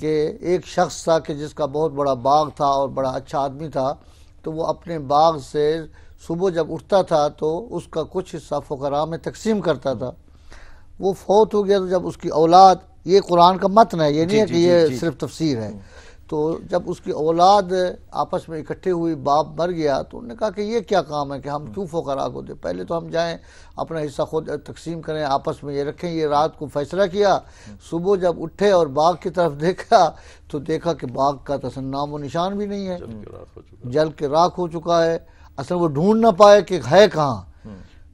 کہ ایک شخص تھا کہ جس کا بہت بڑا باغ تھا اور بڑا اچھا آدمی تھا، تو وہ اپنے باغ سے صبح جب اٹھتا تھا تو اس کا کچھ حصہ فقراء میں تقسیم کرتا تھا۔ وہ فوت ہو گیا تو جب اس کی اولاد، یہ قرآن کا متن ہے، یہ نہیں ہے کہ یہ صرف تفسیر ہے، تو جب اس کی اولاد آپس میں اکٹھے ہوئی، باپ مر گیا تو انہوں نے کہا کہ یہ کیا کام ہے کہ ہم کیوں فقراء کو دیں، پہلے تو ہم جائیں اپنا حصہ خود تقسیم کریں، آپس میں یہ رکھیں۔ یہ رات کو فیصلہ کیا، صبح جب اٹھے اور باغ کی طرف دیکھا تو دیکھا کہ باغ کا نام و نشان بھی نہیں ہے، جل کے راکھ ہو چکا ہے۔ اصل وہ ڈھونڈ نہ پائے کہ ہے کہاں،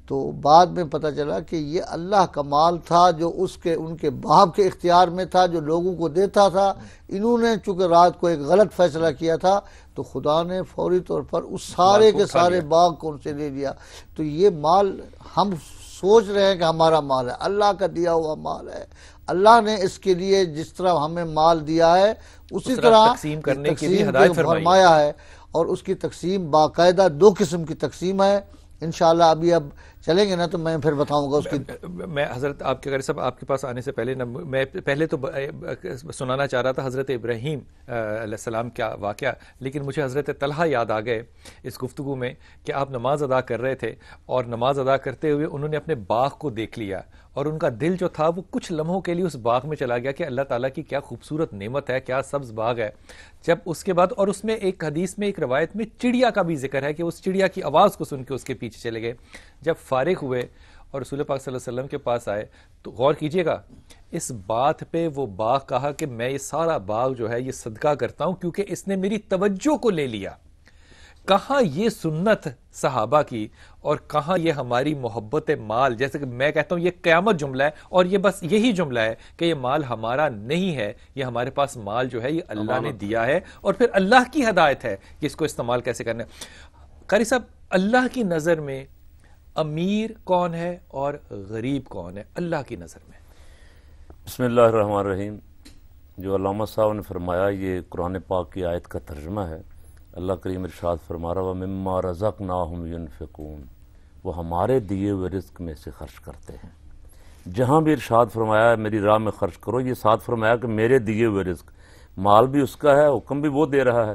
تو بعد میں پتہ چلا کہ یہ اللہ کا مال تھا جو ان کے باپ کے اختیار میں تھا، جو لوگوں کو دیتا تھا۔ انہوں نے چونکہ رات کو ایک غلط فیصلہ کیا تھا تو خدا نے فوری طور پر اس سارے کے سارے باغ کو ان سے لے لیا۔ تو یہ مال ہم سوچ رہے ہیں کہ ہمارا مال ہے، اللہ کا دیا ہوا مال ہے۔ اللہ نے اس کے لیے جس طرح ہمیں مال دیا ہے اسی طرح تقسیم کرنے کی بھی ہدایت فرمایا ہے، اور اس کی تقسیم باقاعدہ 2 قسم کی تقسیم ہے۔ انشاءاللہ اب چلیں گے نا تو میں پھر بتاؤں گا اس کی۔ میں حضرت آپ کے صاحب آپ کے پاس آنے سے پہلے میں پہلے تو سنانا چاہ رہا تھا حضرت ابراہیم علیہ السلام کا واقعہ، لیکن مجھے حضرت طلحہ یاد آ گئے اس گفتگو میں کہ آپ نماز ادا کر رہے تھے، اور نماز ادا کرتے ہوئے انہوں نے اپنے باغ کو دیکھ لیا، اور ان کا دل جو تھا وہ کچھ لمحوں کے لیے اس باغ میں چلا گیا کہ اللہ تعالیٰ کی کیا خوبصورت نعمت ہے، کیا سبز باغ ہے۔ جب اس کے بعد، اور اس میں ایک حدیث میں ایک روایت میں چڑیا کا بھی ذکر ہے کہ اس چڑیا کی آواز کو سن کے اس کے پیچھے چلے گئے۔ جب فارغ ہوئے اور رسول پاک صلی اللہ علیہ وسلم کے پاس آئے تو غور کیجئے گا، اس بات پہ وہ باغ کہا کہ میں یہ سارا باغ جو ہے یہ صدقہ کرتا ہوں کیونکہ اس نے میری توجہ کو لے لیا۔ کہاں یہ سنت صحابہ کی اور کہاں یہ ہماری محبت مال، جیسے کہ میں کہتا ہوں یہ قیامت جملہ ہے، اور یہ بس یہی جملہ ہے کہ یہ مال ہمارا نہیں ہے، یہ ہمارے پاس مال جو ہے یہ اللہ نے دیا ہے، اور پھر اللہ کی ہدایت ہے کہ اس کو استعمال کیسے کرنا ہے۔ قاری صاحب، اللہ کی نظر میں امیر کون ہے اور غریب کون ہے اللہ کی نظر میں؟ بسم اللہ الرحمن الرحیم۔ جو علامہ صاحب نے فرمایا یہ قرآن پاک کی آیت کا ترجمہ ہے۔ اللہ کریم ارشاد فرما رہا وَمِمَّا رَزَقْنَاهُمْ يُنْفِقُونَ، وہ ہمارے دیے ہوئے رزق میں سے خرچ کرتے ہیں۔ جہاں بھی ارشاد فرمایا ہے میری راہ میں خرچ کرو، یہ ساتھ فرمایا کہ میرے دیے ہوئے رزق، مال بھی اس کا ہے، حکم بھی وہ دے رہا ہے،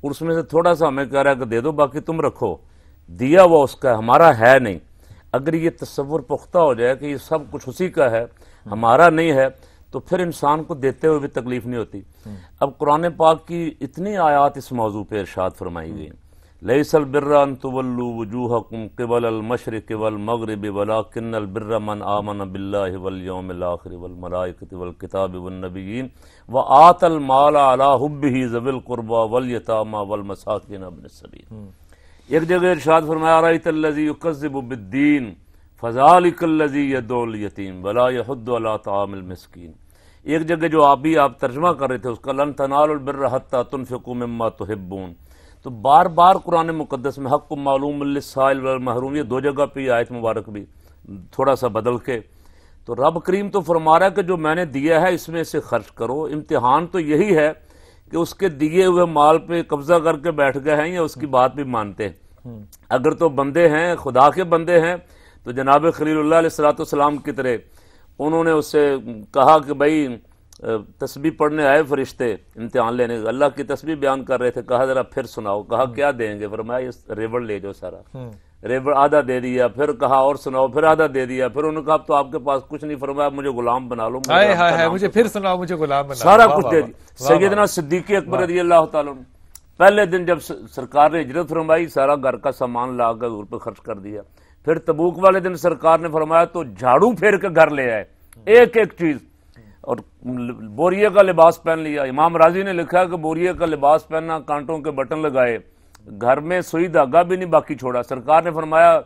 اور اس میں سے تھوڑا سا ہمیں کہہ رہا ہے کہ دے دو باقی تم رکھو، دیا وہ اس کا ہے، ہمارا ہے نہیں۔ اگر یہ تصور پختہ ہو جائے کہ یہ سب کچھ اسی کا ہے، ہمارا نہیں ہے، تو پھر انسان کو دیتے ہوئے بھی تکلیف نہیں ہوتی۔ اب قرآن پاک کی اتنی آیات اس موضوع پہ ارشاد فرمائی گئی، لیس البر ان تولوا وجوہکم قبل المشرق والمغرب ولکن البر من آمن باللہ والیوم الآخر والملائکۃ والکتاب والنبیین وآتى المال علی حبہ ذوی القربى والیتامى والمساکین وابن السبیل۔ ایک جگہ ارشاد فرمایا ارأیت الذی یکذب بالدین فذلک الذی یدعو الیتیم ولا یحض علی طعام المسکین۔ ایک جگہ جو آپ ترجمہ کر رہے تھے اس کا لن تنالوا البر حتی تنفقوا مما تحبون، تو بار بار قرآن مقدس میں حق معلوم للسائل والمحروم، یہ 2 جگہ پہ آیت مبارک بھی تھوڑا سا بدل کے، تو رب کریم تو فرما رہا ہے کہ جو میں نے دیا ہے اس میں سے خرچ کرو۔ امتحان تو یہی ہے کہ اس کے دیے ہوئے مال پہ قبضہ کر کے بیٹھ گئے ہیں یا اس کی بات بھی مانتے ہیں۔ اگر تو بندے ہیں، خدا کے بندے ہیں، تو جناب خلیل اللہ علیہ السلام کی طرح انہوں نے اس سے کہا کہ بھائی تسبیح پڑھنے آئے فرشتے امتحان لینے، اللہ کی تسبیح بیان کر رہے تھے، کہا ذرا پھر سناؤ، کہا کیا دیں گے، فرمایا یہ ریوڑ لے جاؤ سارا، ریوڑ آدھا دے دیا، پھر کہا اور سناؤ، پھر آدھا دے دیا، پھر انہوں نے کہا اب تو آپ کے پاس کچھ نہیں، فرمایا مجھے غلام بنا لو، مجھے پھر سناؤ، مجھے غلام بنا لو، سارا کچھ دے دیا۔ سیدنا صدیق اکبر رضی اللہ تعالیٰ عنہ پہلے دن جب سرکار نے ہجرت فرمائی سارا گھر کا سامان لا کر گھر پہ خرچ کر دیا، پھر تبوک والے دن سرکار نے فرمایا تو جھاڑو پھیر کے گھر لے آئے ایک ایک چیز، اور بوریے کا لباس پہن لیا۔ امام راضی نے لکھا کہ بوریے کا لباس پہننا، کانٹوں کے بٹن لگائے، گھر میں سوئی دھاگا بھی نہیں باقی چھوڑا۔ سرکار نے فرمایا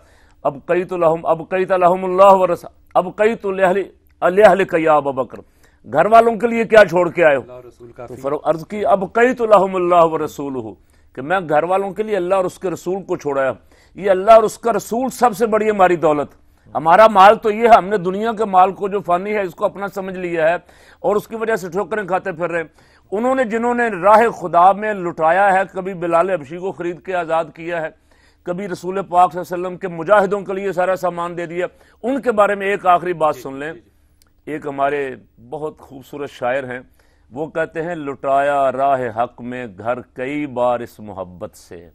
ابقیت لہم اللہ ورسول، ابقیت لاہلک یا ابوبکر، گھر والوں کے لیے کیا چھوڑ کے آئے ہو؟ تو عرض کی ابقیت لہم اللہ ورسولہ، کہ میں گھر والوں کے لیے اللہ اور اس کے رسول کو چھوڑایا۔ یہ اللہ اور اس کا رسول سب سے بڑی ہماری دولت، ہمارا مال تو یہ ہے، ہم نے دنیا کے مال کو جو فانی ہے اس کو اپنا سمجھ لیا ہے اور اس کی وجہ سے ٹھوکریں کھاتے پھر رہے ہیں۔ جنہوں نے راہ خدا میں لٹایا ہے، کبھی بلال حبشی کو خرید کے آزاد کیا ہے، کبھی رسول پاک صلی اللہ علیہ وسلم کے مجاہدوں کے لیے سارا سامان دے دیا، ان کے بارے میں ایک آخری بات سن لیں۔ ایک ہمارے بہت خوبصورت شاعر ہیں، وہ کہتے ہیں لٹایا راہ حق میں گھر کئی بار اس محبت سے،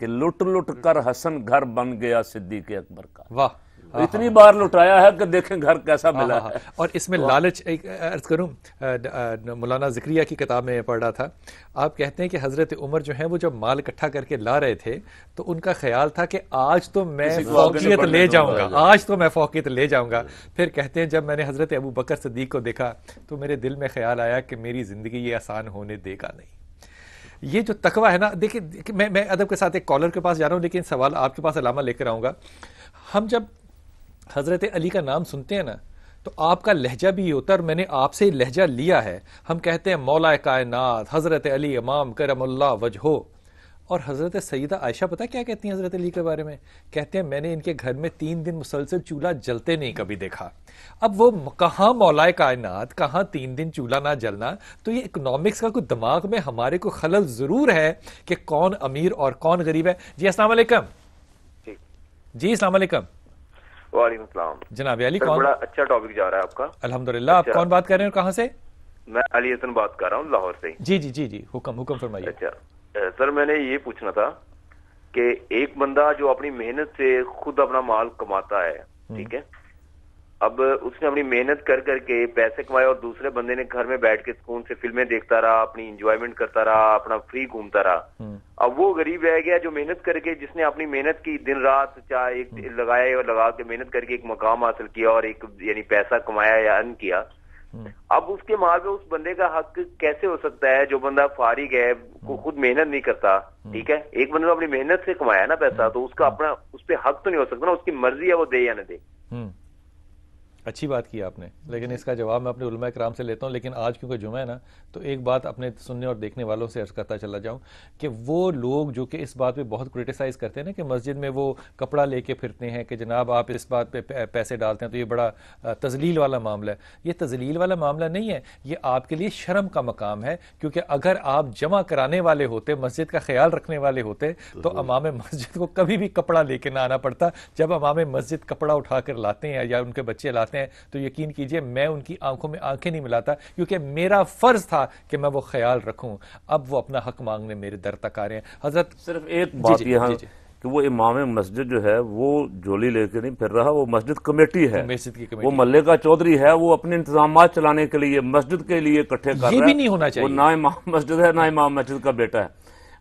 کہ لٹ لٹ کر حسن گھر بن گیا صدیق اکبر کا۔ واہ، اتنی بار لٹایا ہے کہ دیکھیں گھر کیسا ملا ہے۔ اور اس میں لالچ، ایک عرض کروں، مولانا زکریا کی کتاب میں پڑھ رہا تھا، آپ کہتے ہیں کہ حضرت عمر جو ہیں وہ جب مال اکٹھا کر کے لا رہے تھے تو ان کا خیال تھا کہ آج تو میں فوقیت لے جاؤں گا، آج تو میں فوقیت لے جاؤں گا۔ پھر کہتے ہیں جب میں نے حضرت ابو بکر صدیق کو دیکھا تو میرے دل میں خیال آیا کہ میری زندگی یہ آسان ہونے دے گا نہیں۔ یہ جو تقویٰ ہے نا، دیکھیں میں ادب کے ساتھ ایک کالر کے پاس جا رہا ہوں، لیکن سوال آپ کے پاس علامہ لے کر آؤں گا۔ ہم جب حضرت علی کا نام سنتے ہیں نا تو آپ کا لہجہ بھی یہ ہوتا ہے، اور میں نے آپ سے لہجہ لیا ہے۔ ہم کہتے ہیں مولا کائنات حضرت علی امام کرم اللہ وجہو، اور حضرت سیدہ عائشہ پتہ کیا کہتی ہیں حضرت علی کے بارے میں؟ کہتے ہیں میں نے ان کے گھر میں 3 دن مسلسل چولہا جلتے نہیں کبھی دیکھا۔ اب وہ کہاں مولا کائنات، کہاں 3 دن چولہا نہ جلنا؟ تو یہ اکنامکس کا کوئی دماغ میں ہمارے کو خلل ضرور ہے کہ کون امیر اور کون غریب ہے۔ جی السلام علیکم۔ جی السلام علیکم۔ وعلیکم السلام جناب علی، کون؟ بڑا اچھا ٹاپک جا رہا ہے آپ کا، الحمدللہ۔ آپ کون بات کر رہے ہیں اور کہاں سے؟ میں علی حسن بات کر رہا ہوں لاہور سے۔ جی جی جی جی، حکم فرمائیے۔ اچھا سر، میں نے یہ پوچھنا تھا کہ ایک بندہ جو اپنی محنت سے خود اپنا مال کماتا ہے، ٹھیک ہے، اب اس نے اپنی محنت کر کے پیسے کمائے اور دوسرے بندے نے گھر میں بیٹھ کے سکون سے فلمیں دیکھتا رہا، اپنی انجوائمنٹ کرتا رہا، اپنا فری گھومتا رہا۔ اب وہ غریب رہ گیا جو محنت کر کے، جس نے اپنی محنت کی، دن رات چاہے ایک لگائے اور لگا کے محنت کر کے ایک مقام حاصل کیا اور ایک یعنی پیسہ کمایا یا ارن کیا۔ اب اس کے مال میں اس بندے کا حق کیسے ہو سکتا ہے جو بندہ فارغ ہے، خود محنت نہیں کرتا، ٹھیک ہے، ایک بندے نے اپنی محنت سے کمایا نا پیسہ، تو اس کا اپنا اس پہ حق تو نہیں ہو سکتا نا، اس کی مرضی ہے وہ دے یا نہ دے۔ اچھی بات کی آپ نے، لیکن اس کا جواب میں اپنے علماء کرام سے لیتا ہوں۔ لیکن آج کیونکہ جمعہ ہے نا، تو ایک بات اپنے سننے اور دیکھنے والوں سے عرض کرتا چلا جاؤں کہ وہ لوگ جو کہ اس بات پہ بہت کرٹیسائز کرتے ہیں نا کہ مسجد میں وہ کپڑا لے کے پھرتے ہیں کہ جناب آپ اس بات پہ پیسے ڈالتے ہیں تو یہ بڑا تذلیل والا معاملہ ہے۔ یہ تذلیل والا معاملہ نہیں ہے، یہ آپ کے لیے شرم کا مقام ہے، کیونکہ اگر آپ جمع کرانے والے ہوتے، مسجد کا خیال رکھنے والے ہوتے تو امام مسجد کو کبھی بھی کپڑا لے کے نہ آنا پڑتا۔ جب امام مسجد کپڑا اٹھا کر لاتے ہیں یا ان کے بچے لاتے ہیں تو یقین کیجئے میں ان کی آنکھوں میں آنکھیں نہیں ملاتا، کیونکہ میرا فرض تھا کہ میں وہ خیال رکھوں۔ اب وہ اپنا حق مانگنے میرے در تک آ رہے ہیں۔ حضرت صرف ایک بات یہاں کہ وہ امام مسجد جو ہے وہ جولی لے کے نہیں پھر رہا، وہ مسجد کمیٹی ہے، وہ محلے کا چودھری ہے، وہ اپنے انتظامات چلانے کے لیے مسجد کے لیے اکٹھے کر رہا ہے، یہ بھی نہیں ہونا چاہیے۔ وہ نہ امام مسجد ہے نہ امام مسجد کا بیٹا ہے۔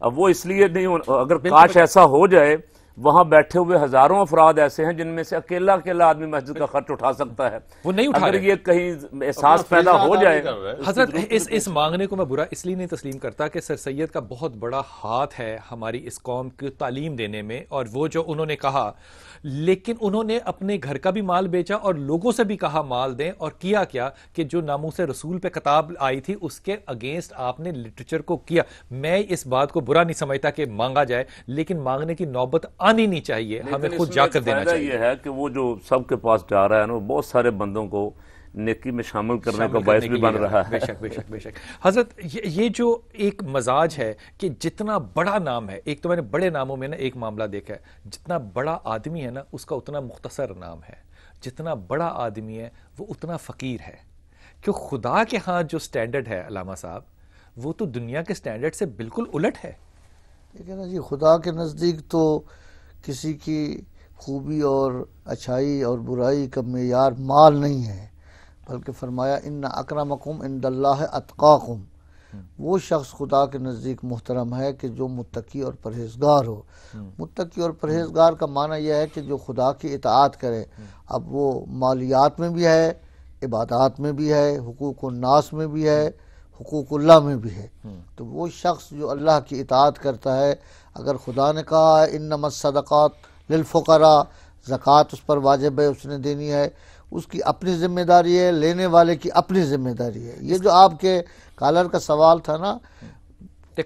اب وہ اس لیے نہیں، اگر کاش ایسا ہو جائے، وہاں بیٹھے ہوئے ہزاروں افراد ایسے ہیں جن میں سے اکیلا آدمی مسجد کا خرچ اٹھا سکتا ہے، وہ نہیں اٹھا اگر یہ کہیں احساس پیدا ہو جائے۔ حضرت اس مانگنے کو میں برا اس لیے نہیں تسلیم کرتا کہ سر سید کا بہت بڑا ہاتھ ہے ہماری اس قوم کی تعلیم دینے میں، اور وہ جو انہوں نے کہا، لیکن انہوں نے اپنے گھر کا بھی مال بیچا اور لوگوں سے بھی کہا مال دیں، اور کیا کہ جو ناموس رسول پہ کتاب آئی تھی اس کے اگینسٹ آپ نے لٹریچر کو کیا۔ میں اس بات کو برا نہیں سمجھتا کہ مانگا جائے، لیکن مانگنے کی نوبت آنی نہیں چاہیے، ہمیں خود جا کر دینا چاہیے۔ یہ ہے کہ وہ جو سب کے پاس جا رہا ہے نا، وہ بہت سارے بندوں کو نیکی میں شامل کرنے کا باعث بھی بن رہا ہے۔ بے شک بے شک بے شک۔ حضرت یہ جو ایک مزاج ہے کہ جتنا بڑا نام ہے، ایک تو میں نے بڑے ناموں میں نا ایک معاملہ دیکھا ہے، جتنا بڑا آدمی ہے نا اس کا اتنا مختصر نام ہے، جتنا بڑا آدمی ہے وہ اتنا فقیر ہے، کہ خدا کے ہاں جو سٹینڈرڈ ہے علامہ صاحب وہ تو دنیا کے سٹینڈرڈ سے بالکل الٹ ہے۔ ٹھیک ہے نا جی، خدا کے نزدیک تو کسی کی خوبی اور اچھائی اور برائی کا معیار مال نہیں ہے، بلکہ فرمایا ان اکرمکم عند اللہ اتقاکم۔ وہ شخص خدا کے نزدیک محترم ہے کہ جو متقی اور پرہیزگار ہو۔ متقی اور پرہیزگار کا معنی یہ ہے کہ جو خدا کی اطاعت کرے، اب وہ مالیات میں بھی ہے، عبادات میں بھی ہے، حقوق الناس میں بھی ہے، حقوق اللہ میں بھی ہے۔ تو وہ شخص جو اللہ کی اطاعت کرتا ہے، اگر خدا نے کہا ہے انما الصدقات للفقراء، زکوٰۃ اس پر واجب ہے، اس نے دینی ہے، اس کی اپنی ذمہ داری ہے، لینے والے کی اپنی ذمہ داری ہے۔ یہ جو آپ کے کالر کا سوال تھا نا،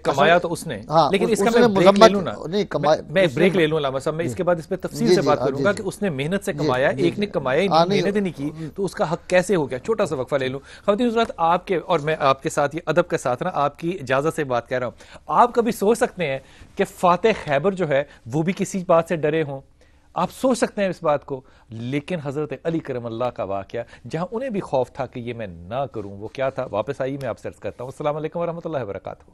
کمایا تو اس نے، ہاں، لیکن اس کا اس نے میں بریک لے لوں نا، نہیں میں بریک لے لوں علامہ صاحب، میں اس کے بعد اس پہ تفصیل سے بات کروں گا کہ اس نے محنت سے کمایا، ایک نے کمایا ہی نہیں، محنت ہی نہیں کی، تو اس کا حق کیسے ہو گیا؟ چھوٹا سا وقفہ لے لوں۔ خواتین حضرات، آپ کے اور میں آپ کے ساتھ یہ ادب کے ساتھ نا آپ کی اجازت سے بات کہہ رہا ہوں، آپ کبھی سوچ سکتے ہیں کہ فاتح خیبر جو ہے وہ بھی کسی بات سے ڈرے ہوں؟ آپ سوچ سکتے ہیں اس بات کو، لیکن حضرت علی کرم اللہ کا واقعہ جہاں انہیں بھی خوف تھا کہ یہ میں نہ کروں، وہ کیا تھا؟ واپس آئیے، میں آپ سے عرض کرتا ہوں۔ السلام علیکم ورحمۃ اللہ وبرکاتہ۔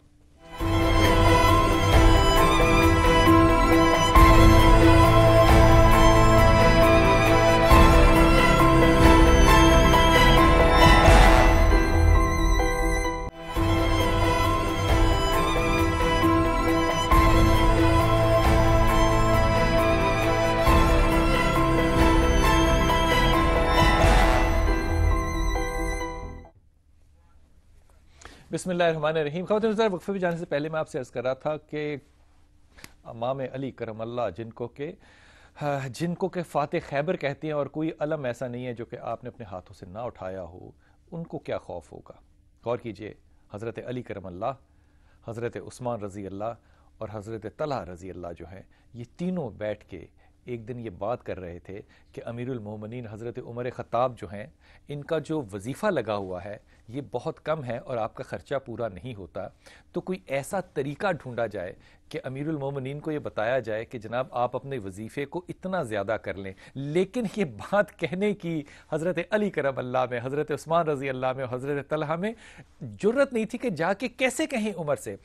بسم اللہ الرحمن الرحیم۔ خواتین حضرات، وقفے پہ جانے سے پہلے میں آپ سے عرض کر رہا تھا کہ امام علی کرم اللہ جن کو کہ فاتح خیبر کہتے ہیں، اور کوئی علم ایسا نہیں ہے جو کہ آپ نے اپنے ہاتھوں سے نہ اٹھایا ہو، ان کو کیا خوف ہوگا؟ غور کیجئے، حضرت علی کرم اللہ، حضرت عثمان رضی اللہ اور حضرت طلحہ رضی اللہ جو ہیں، یہ تینوں بیٹھ کے ایک دن یہ بات کر رہے تھے کہ امیر المومنین حضرت عمر خطاب جو ہیں، ان کا جو وظیفہ لگا ہوا ہے یہ بہت کم ہے اور آپ کا خرچہ پورا نہیں ہوتا، تو کوئی ایسا طریقہ ڈھونڈا جائے کہ امیر المومنین کو یہ بتایا جائے کہ جناب آپ اپنے وظیفے کو اتنا زیادہ کر لیں۔ لیکن یہ بات کہنے کی حضرت علی کرم اللہ میں، حضرت عثمان رضی اللہ میں، حضرت طلحہ میں جرت نہیں تھی کہ جا کے کیسے کہیں عمر سے۔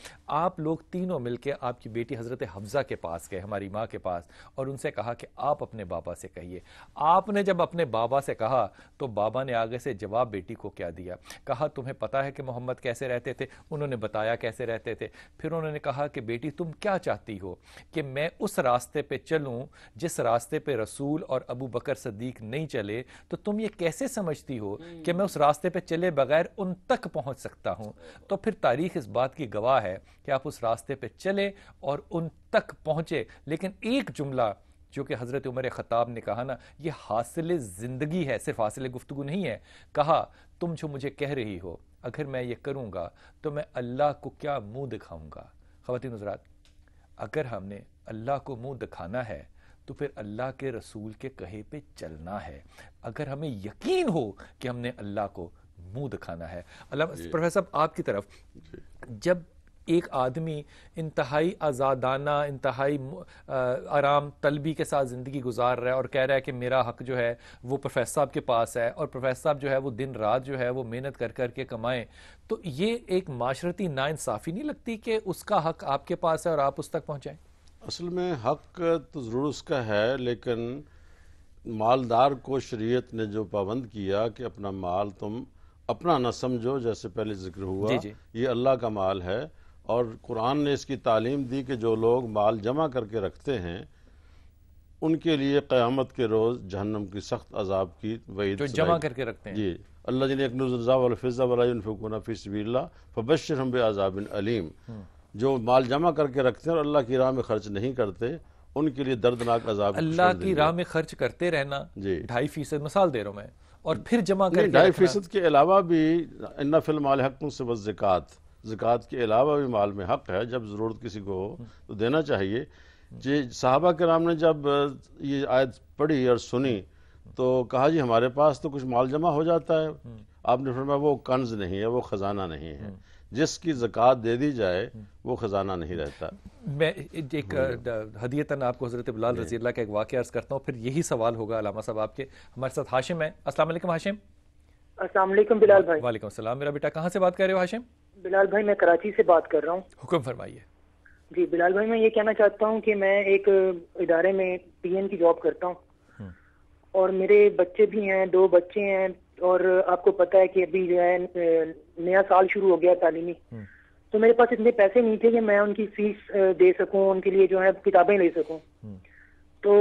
آپ لوگ تینوں مل کے آپ کی بیٹی حضرت حفصہ کے پاس گئے، ہماری ماں کے پاس، اور ان سے کہا کہ آپ اپنے بابا سے کہیے۔ آپ نے جب اپنے بابا سے کہا تو بابا نے آگے سے جواب بیٹی کو کیا دیا؟ کہا تمہیں پتا ہے کہ محمد کیسے رہتے تھے؟ انہوں نے بتایا کیسے رہتے تھے۔ پھر انہوں نے کہا کہ بیٹی تم کیا چاہتی ہو کہ میں اس راستے پہ چلوں جس راستے پہ رسول اور ابو بکر صدیق نہیں چلے؟ تو تم یہ کیسے سمجھتی ہو کہ میں اس راستے پہ چلے بغیر ان تک پہنچ سکتا ہوں؟ تو پھر تاریخ اس بات کی گواہ ہے کہ آپ اس راستے پہ چلے اور ان تک پہنچے۔ لیکن ایک جملہ جو کہ حضرت عمر خطاب نے کہا نا، یہ حاصل زندگی ہے، صرف حاصل گفتگو نہیں ہے۔ کہا تم جو مجھے کہہ رہی ہو اگر میں یہ کروں گا تو میں اللہ کو کیا منہ دکھاؤں گا؟ خواتین حضرات، اگر ہم نے اللہ کو منہ دکھانا ہے تو پھر اللہ کے رسول کے کہے پہ چلنا ہے، اگر ہمیں یقین ہو کہ ہم نے اللہ کو منہ دکھانا ہے۔ پروفیسر صاحب آپ کی طرف، جب ایک آدمی انتہائی آزادانہ، انتہائی آرام طلبی کے ساتھ زندگی گزار رہا ہے اور کہہ رہا ہے کہ میرا حق جو ہے وہ پروفیسر صاحب کے پاس ہے، اور پروفیسر صاحب جو ہے وہ دن رات جو ہے وہ محنت کر کر کے کمائیں، تو یہ ایک معاشرتی ناانصافی نہیں لگتی کہ اس کا حق آپ کے پاس ہے اور آپ اس تک پہنچائیں؟ اصل میں حق تو ضرور اس کا ہے، لیکن مالدار کو شریعت نے جو پابند کیا کہ اپنا مال تم اپنا نہ سمجھو، جیسے پہلے ذکر ہوا، یہ اللہ کا مال ہے، اور قرآن نے اس کی تعلیم دی کہ جو لوگ مال جمع کر کے رکھتے ہیں ان کے لیے قیامت کے روز جہنم کی سخت عذاب کی وعید جو جمع کر کے رکھتے ہیں۔ جی، الذین یکنزون الذھب والفضة ولا ينفقونها فی سبیل اللہ فبشرھم بعذاب علیم، جو مال جمع کر کے رکھتے ہیں اور اللہ کی راہ میں خرچ نہیں کرتے ان کے لیے دردناک عذاب۔ اللہ کی راہ میں خرچ کرتے رہنا 2.5% مثال دے رہا ہوں میں، اور پھر جمع کر کے 2.5% کے علاوہ بھی ان فی المال حق سے والزکوٰۃ، زکوٰۃ کے علاوہ بھی مال میں حق ہے، جب ضرورت کسی کو ہو تو دینا چاہیے۔ جی، صحابہ کرام نے جب یہ آیت پڑھی اور سنی تو کہا جی ہمارے پاس تو کچھ مال جمع ہو جاتا ہے۔ آپ نے فرمایا وہ کنز نہیں ہے، وہ خزانہ نہیں ہے، جس کی زکوٰۃ دے دی جائے وہ خزانہ نہیں رہتا۔ میں ایک ہدیتاً آپ کو حضرت بلال رضی اللہ کا ایک واقعہ عرض کرتا ہوں، پھر یہی سوال ہوگا علامہ صاحب آپ کے۔ ہمارے ساتھ ہاشم ہے۔ السلام علیکم ہاشم۔ السلام علیکم بلال بھائی۔ وعلیکم السلام۔ میرا بیٹا کہاں سے بات کر رہے ہو ہاشم؟ بلال بھائی میں کراچی سے بات کر رہا ہوں۔ حکم فرمائیے۔ جی بلال بھائی، میں یہ کہنا چاہتا ہوں کہ میں ایک ادارے میں پی این کی جاب کرتا ہوں، اور میرے بچے بھی ہیں، 2 بچے ہیں، اور آپ کو پتہ ہے کہ ابھی جو ہے نیا سال شروع ہو گیا تعلیمی، تو میرے پاس اتنے پیسے نہیں تھے کہ میں ان کی فیس دے سکوں، ان کے لیے جو ہے کتابیں لے سکوں۔ تو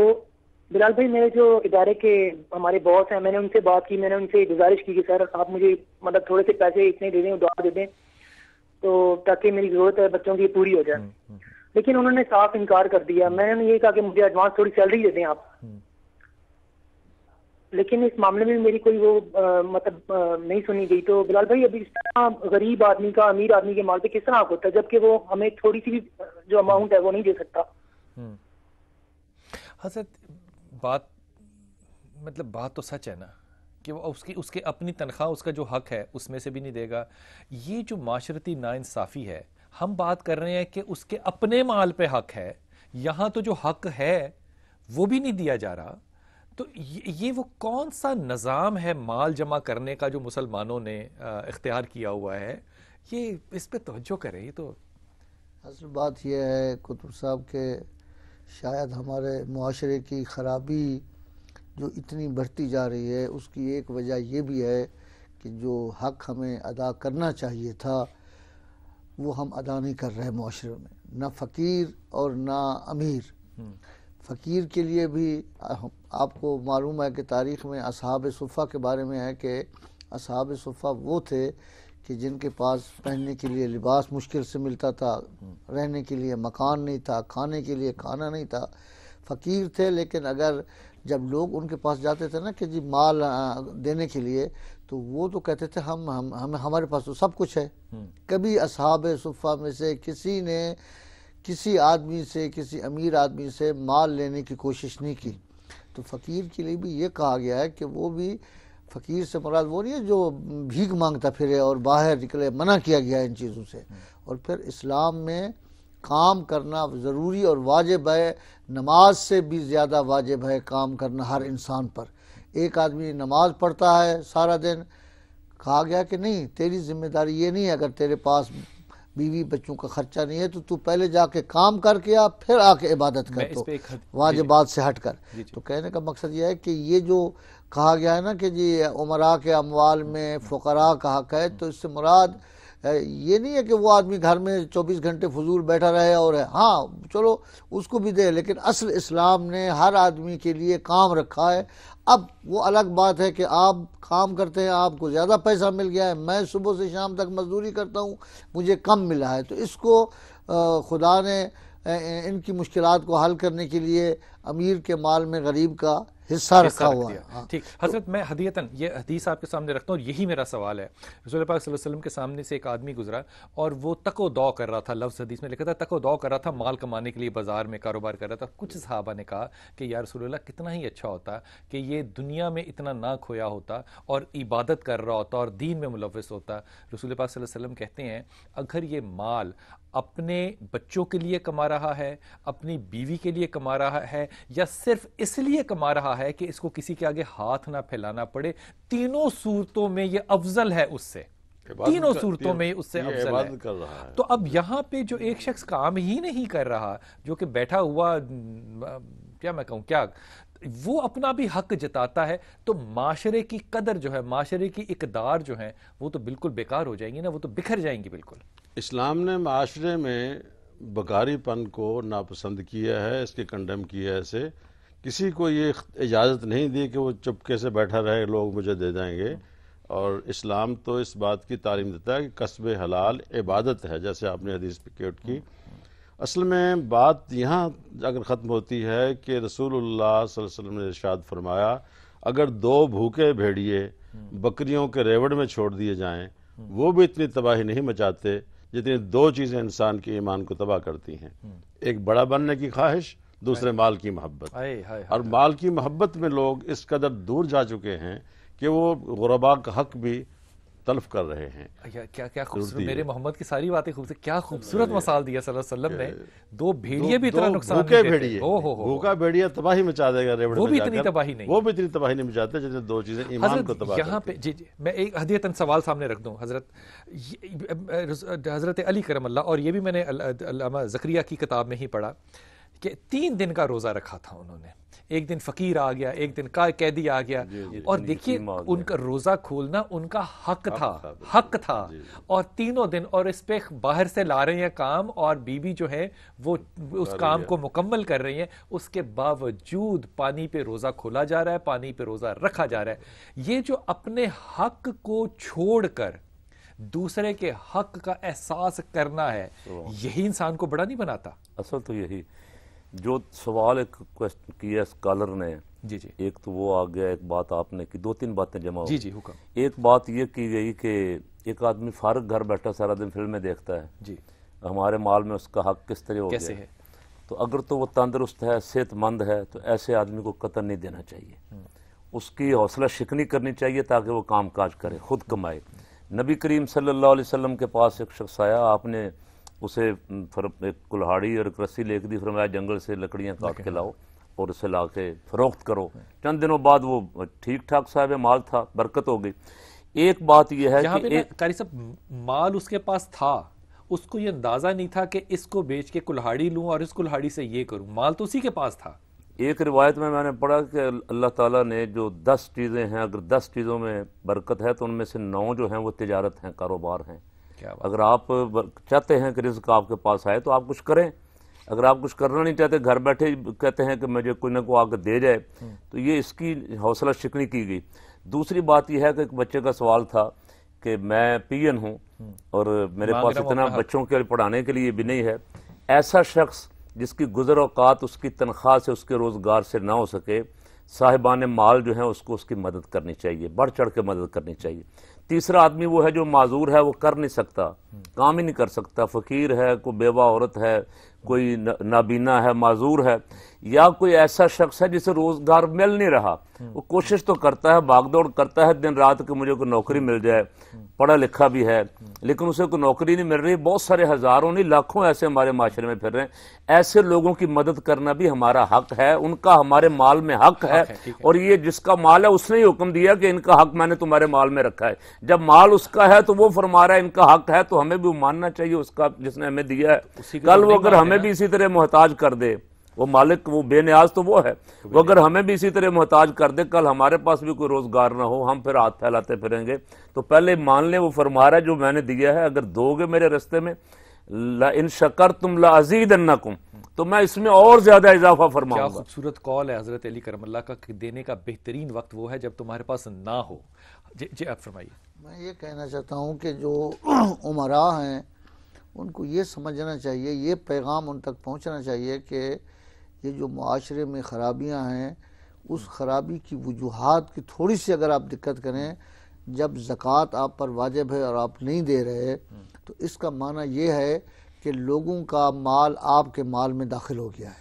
بلال بھائی، میرے جو ادارے کے ہمارے باس ہیں، میں نے ان سے بات کی، میں نے ان سے گزارش کی کہ سر آپ مجھے مطلب تھوڑے سے پیسے اتنے دے دیں، دعا دے دیں، تو تاکہ میری ضرورت ہے بچوں کی پوری ہو جائے۔ لیکن انہوں نے صاف انکار کر دیا۔ میں نے یہ کہا کہ مجھے ایڈوانس تھوڑی سیلری دے دیں آپ، لیکن اس معاملے میں میری کوئی وہ مطلب نہیں سنی گئی۔ تو بلال بھائی، ابھی اس طرح غریب آدمی کا امیر آدمی کے مال پہ کس طرح حق ہوتا ہے، جبکہ وہ ہمیں تھوڑی سی بھی جو اماؤنٹ ہے وہ نہیں دے سکتا؟ حضرت بات تو سچ ہے نا کہ وہ اس کے اپنی تنخواہ، اس کا جو حق ہے اس میں سے بھی نہیں دے گا۔ یہ جو معاشرتی ناانصافی ہے، ہم بات کر رہے ہیں کہ اس کے اپنے مال پہ حق ہے، یہاں تو جو حق ہے وہ بھی نہیں دیا جا رہا. تو یہ وہ کون سا نظام ہے مال جمع کرنے کا جو مسلمانوں نے اختیار کیا ہوا ہے؟ یہ اس پہ توجہ کریں. یہ تو اصل بات یہ ہے قطب صاحب کہ شاید ہمارے معاشرے کی خرابی جو اتنی بڑھتی جا رہی ہے اس کی ایک وجہ یہ بھی ہے کہ جو حق ہمیں ادا کرنا چاہیے تھا وہ ہم ادا نہیں کر رہے معاشرے میں، نہ فقیر اور نہ امیر. فقیر کے لیے بھی آپ کو معلوم ہے کہ تاریخ میں اصحاب صفہ کے بارے میں ہے کہ اصحاب صفہ وہ تھے کہ جن کے پاس پہننے کے لیے لباس مشکل سے ملتا تھا، رہنے کے لیے مکان نہیں تھا، کھانے کے لیے کھانا نہیں تھا، فقیر تھے. لیکن اگر جب لوگ ان کے پاس جاتے تھے نا کہ جی مال دینے کے لیے تو وہ تو کہتے تھے ہمارے پاس تو سب کچھ ہے. کبھی اصحاب صفہ میں سے کسی نے کسی آدمی سے، کسی امیر آدمی سے مال لینے کی کوشش نہیں کی. تو فقیر کے لیے بھی یہ کہا گیا ہے کہ وہ بھی، فقیر سے مراد وہ نہیں ہے جو بھیک مانگتا پھرے اور باہر نکلے، منع کیا گیا ہے ان چیزوں سے. اور پھر اسلام میں کام کرنا ضروری اور واجب ہے، نماز سے بھی زیادہ واجب ہے کام کرنا ہر انسان پر. ایک آدمی نماز پڑھتا ہے سارا دن، کہا گیا کہ نہیں تیری ذمہ داری یہ نہیں ہے، اگر تیرے پاس بیوی بچوں کا خرچہ نہیں ہے تو پہلے جا کے کام کر کے آ، پھر آ کے عبادت کر، تو واجبات سے ہٹ کر. تو کہنے کا مقصد یہ ہے کہ یہ جو کہا گیا ہے نا کہ جی عمراء کے اموال میں فقراء کا حق ہے، تو اس سے مراد یہ نہیں ہے کہ وہ آدمی گھر میں 24 گھنٹے فضول بیٹھا رہے اور ہاں چلو اس کو بھی دے، لیکن اصل اسلام نے ہر آدمی کے لیے کام رکھا ہے. اب وہ الگ بات ہے کہ آپ کام کرتے ہیں، آپ کو زیادہ پیسہ مل گیا ہے، میں صبح سے شام تک مزدوری کرتا ہوں مجھے کم ملا ہے. تو اس کو خدا نے ان کی مشکلات کو حل کرنے کے لیے امیر کے مال میں غریب کا حصہ رکھا ہوا ہے. ٹھیک حضرت، میں ہدیتاً یہ حدیث آپ کے سامنے رکھتا ہوں اور یہی میرا سوال ہے. رسول پاک صلی اللہ علیہ وسلم کے سامنے سے ایک آدمی گزرا اور وہ تک و دو کر رہا تھا، لفظ حدیث میں لکھا تھا تک و دو کر رہا تھا، مال کمانے کے لیے بازار میں کاروبار کر رہا تھا. کچھ صحابہ نے کہا کہ یا رسول اللہ کتنا ہی اچھا ہوتا کہ یہ دنیا میں اتنا نہ کھویا ہوتا اور عبادت کر رہا ہوتا اور دین میں ملوث ہوتا. رسول پاک صلی اللہ علیہ وسلم کہتے ہیں اگر یہ مال اپنے بچوں کے لیے کما رہا ہے، اپنی بیوی کے لیے کما رہا ہے، یا صرف اس لیے کما رہا ہے کہ اس کو کسی کے آگے ہاتھ نہ پھیلانا پڑے، تینوں صورتوں میں یہ افضل ہے اس سے، تینوں صورتوں میں اس سے افضل ہے. تو اب یہاں پہ جو ایک شخص کام ہی نہیں کر رہا، جو کہ بیٹھا ہوا کیا میں کہوں کیا، وہ اپنا بھی حق جتاتا ہے، تو معاشرے کی قدر جو ہے، معاشرے کی اقدار جو ہیں وہ تو بالکل بیکار ہو جائیں گی نا، وہ تو بکھر جائیں گی بالکل. اسلام نے معاشرے میں بکاری پن کو ناپسند کیا ہے، اس کے کنڈم کیا ہے. اسے کسی کو یہ اجازت نہیں دی کہ وہ چپکے سے بیٹھا رہے لوگ مجھے دے دیں گے. اور اسلام تو اس بات کی تعلیم دیتا ہے کہ کسب حلال عبادت ہے، جیسے آپ نے حدیث پہ کوٹ کی. اصل میں بات یہاں اگر ختم ہوتی ہے کہ رسول اللہ صلی اللہ علیہ وسلم نے ارشاد فرمایا اگر 2 بھوکے بھیڑیے بکریوں کے ریوڑ میں چھوڑ دیے جائیں وہ بھی اتنی تباہی نہیں مچاتے جتنی 2 چیزیں انسان کے ایمان کو تباہ کرتی ہیں. ایک بڑا بننے کی خواہش، دوسرے مال کی محبت. اور مال کی محبت میں لوگ اس قدر دور جا چکے ہیں کہ وہ غرباء کا حق بھی تلف کر رہے ہیں. کیا خوبصورت، میرے محمد کی ساری باتیں خوبصورت، کیا خوبصورت مثال دیا صلی اللہ علیہ وسلم نے. 2 بھیڑیے بھی اتنا نقصان نہیں دیتے. بھوکا بھیڑیا تباہی مچا دے گا ریوڑ میں، وہ بھی اتنی تباہی نہیں، وہ بھی اتنی تباہی نہیں مچاتے جتنے 2 چیزیں ایمان کو تباہ یہاں پہ. جی میں ایک ہدیتاً سوال سامنے رکھ دوں حضرت علی کرم اللہ، اور یہ بھی میں نے علامہ زکریا کی کتاب میں ہی پڑھا کہ 3 دن کا روزہ رکھا تھا انہوں نے. ایک دن فقیر آ گیا، ایک دن قیدی آ گیا، اور دیکھیے ان کا روزہ کھولنا ان کا حق تھا. اور 3 دن، اور اس پہ باہر سے لا رہے ہیں کام، اور بیوی جو ہے وہ اس کام کو مکمل کر رہی ہیں، اس کے باوجود پانی پہ روزہ کھولا جا رہا ہے، پانی پہ روزہ رکھا جا رہا ہے. یہ جو اپنے حق کو چھوڑ کر دوسرے کے حق کا احساس کرنا ہے، یہی انسان کو بڑا نہیں بناتا. اصل تو یہی جو سوال ایک کیا اسکالر نے، جی ایک تو وہ آ گیا، ایک بات آپ نے کی، 2-3 باتیں جمع ہو. جی حکم. ایک بات یہ کی گئی کہ ایک آدمی فارغ گھر بیٹھا سارا دن فلمیں دیکھتا ہے، جی ہمارے مال میں اس کا حق کس طرح ہو گیا، کیسے ہے. تو اگر تو وہ تندرست ہے، صحت مند ہے، تو ایسے آدمی کو قطع نہیں دینا چاہیے. اس کی حوصلہ شکنی کرنی چاہیے تاکہ وہ کام کاج کرے، خود کمائے. نبی کریم صلی اللہ علیہ وسلم کے پاس ایک شخص آیا، آپ نے اسے ایک کلہاڑی اور ایک رسی لے کے دی، فرمایا جنگل سے لکڑیاں کاٹ کے لاؤ اور اسے لا کے فروخت کرو. چند دنوں بعد وہ ٹھیک ٹھاک صاحب مال تھا, برکت ہو گئی. ایک بات یہ ہے کہ قاری صاحب مال اس کے پاس تھا, اس کو یہ اندازہ نہیں تھا کہ اس کو بیچ کے کلہاڑی لوں اور اس کلہاڑی سے یہ کروں, مال تو اسی کے پاس تھا. ایک روایت میں نے پڑھا کہ اللہ تعالیٰ نے جو 10 چیزیں ہیں, اگر 10 چیزوں میں برکت ہے تو ان میں سے 9 جو ہیں وہ تجارت ہیں, کاروبار ہیں. اگر آپ چاہتے ہیں کہ رزق آپ کے پاس آئے تو آپ کچھ کریں. اگر آپ کچھ کرنا نہیں چاہتے, گھر بیٹھے کہتے ہیں کہ مجھے کوئی نہ کوئی آ کے دے جائے, تو یہ اس کی حوصلہ شکنی کی گئی. دوسری بات یہ ہے کہ ایک بچے کا سوال تھا کہ میں پی این ہوں اور میرے پاس اتنا بچوں کے پڑھانے کے لیے بھی نہیں ہے. ایسا شخص جس کی گزر اوقات اس کی تنخواہ سے, اس کے روزگار سے نہ ہو سکے, صاحبان مال جو ہیں اس کو اس کی مدد کرنی چاہیے, بڑھ چڑھ کے مدد کرنی چاہیے. تیسرا آدمی وہ ہے جو معذور ہے, وہ کر نہیں سکتا, کام ہی نہیں کر سکتا, فقیر ہے, کوئی بیوہ عورت ہے, کوئی نابینا ہے, معذور ہے, یا کوئی ایسا شخص ہے جسے روزگار مل نہیں رہا. وہ کوشش تو کرتا ہے, بھاگ دوڑ کرتا ہے دن رات کہ مجھے کوئی نوکری مل جائے, پڑھا لکھا بھی ہے, لیکن اسے کوئی نوکری نہیں مل رہی. بہت سارے ہزاروں نہیں لاکھوں ایسے ہمارے معاشرے میں پھر رہے ہیں. ایسے لوگوں کی مدد کرنا بھی ہمارا حق ہے, ان کا ہمارے مال میں حق ہے. اور یہ جس کا مال ہے اس نے ہی حکم دیا کہ ان کا حق میں نے تمہارے مال میں رکھا ہے. جب مال اس کا ہے تو وہ فرما رہا ہے ان کا حق ہے, تو ہمیں بھی ماننا چاہیے اس کا جس نے ہمیں دیا ہے. کل وہ اگر ہمیں بھی اسی طرح محتاج کر دے, وہ مالک, وہ بے نیاز تو وہ ہے, وہ اگر ہمیں بھی اسی طرح محتاج کر دے, کل ہمارے پاس بھی کوئی روزگار نہ ہو, ہم پھر ہاتھ پھیلاتے پھریں گے. تو پہلے مان لیں وہ فرما رہا ہے جو میں نے دیا ہے اگر دو گے میرے رستے میں, لَإِن شَكَرْتُمْ لَأَزِيدَنَّكُمْ, تو میں اس میں اور زیادہ اضافہ فرماؤں گا. کیا خوبصورت قول ہے حضرت علی کرم اللہ کا کہ دینے کا بہترین وقت وہ ہے جب تمہارے پاس نہ ہو. جی آپ فرمائیے. میں یہ کہنا چاہتا ہوں کہ جو عمراء ہیں ان کو یہ سمجھنا چاہیے, یہ پیغام ان تک پہنچنا چاہیے کہ یہ جو معاشرے میں خرابیاں ہیں, اس خرابی کی وجوہات کی تھوڑی سی اگر آپ دقت کریں, جب زکوٰۃ آپ پر واجب ہے اور آپ نہیں دے رہے تو اس کا معنی یہ ہے کہ لوگوں کا مال آپ کے مال میں داخل ہو گیا ہے.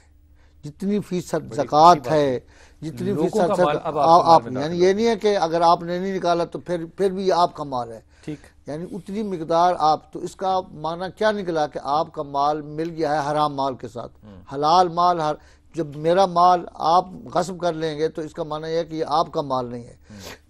جتنی فیصد زکوٰۃ ہے, جتنی فیصد آپ, یعنی یہ نہیں ہے کہ اگر آپ نے نہیں نکالا تو پھر بھی یہ آپ کا مال ہے, یعنی اتنی مقدار آپ, تو اس کا معنی کیا نکلا کہ آپ کا مال مل گیا ہے حرام مال کے ساتھ. حلال مال, جب میرا مال آپ غصب کر لیں گے تو اس کا معنی یہ ہے کہ یہ آپ کا مال نہیں ہے.